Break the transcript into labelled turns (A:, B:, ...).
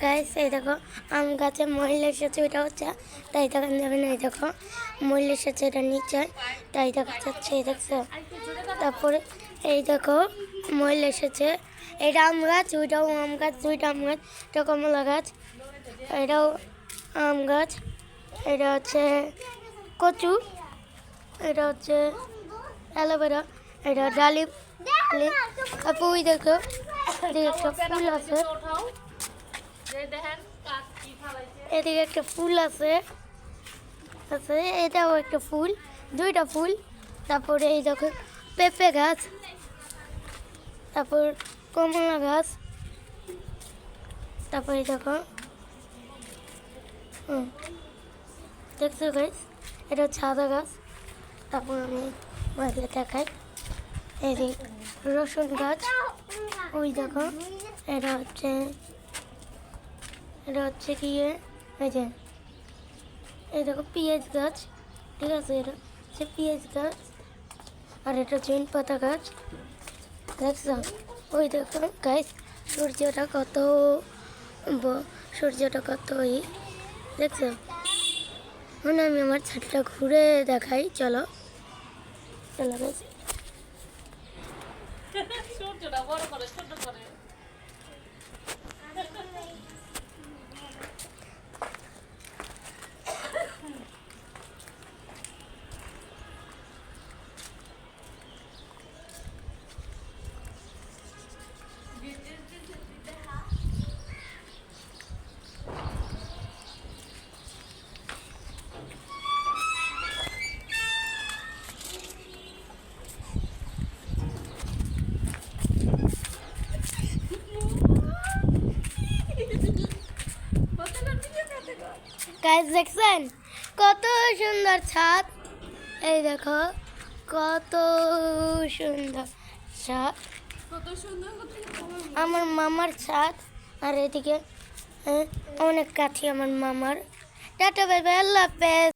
A: Guys এই দেখো আম গাছে মহিলা এসেছে, ওইটা হচ্ছে তাই দেখা যাবে না। এই দেখো মহিলা এসেছে, এটা নিচে তাই দেখা যাচ্ছে, এই দেখছো। তারপরে এই দেখো মহিলা এসেছে, এটা আম গাছ, ওইটাও আম গাছ, দুইটা আম গাছ, এটা কমলা গাছ, এটাও আম গাছ, এটা হচ্ছে কচু, এটা হচ্ছে অ্যালোভেরা, এটা ডালিম। তারপর ওই দেখো এদিকে একটা ফুল আছে, এদিকে একটা ফুল আছে, এটাও একটা ফুল, দুইটা ফুল। তারপরে এই দেখো পেঁপে গাছ, তারপর কমলা গাছ, তারপরে এই দেখো দেখছো গাছ, এটা হচ্ছে আদা গাছ। তারপর আমি বাড়িতে দেখাই এই যে রসুন গাছ, ওই দেখো এটা হচ্ছে কি এই যে এই দেখো পেঁয়াজ গাছ, ঠিক আছে, এটা হচ্ছে পেঁয়াজ গাছ। আর এটা চুন পাতা গাছ, দেখছো। ওই দেখো গাছ সূর্যটা কত দেখছো। এখন আমি আমার ছাদটা ঘুরে দেখাই, চলো চলো গাছ। গাইস দেখছেন কত সুন্দর ছাদ, এই দেখো কত সুন্দর ছাদ, আমার মামার ছাদ। আর এদিকে অনেক কাছে আমার মামার। টাটা বাই বাই, আল্লাহ হাফেজ।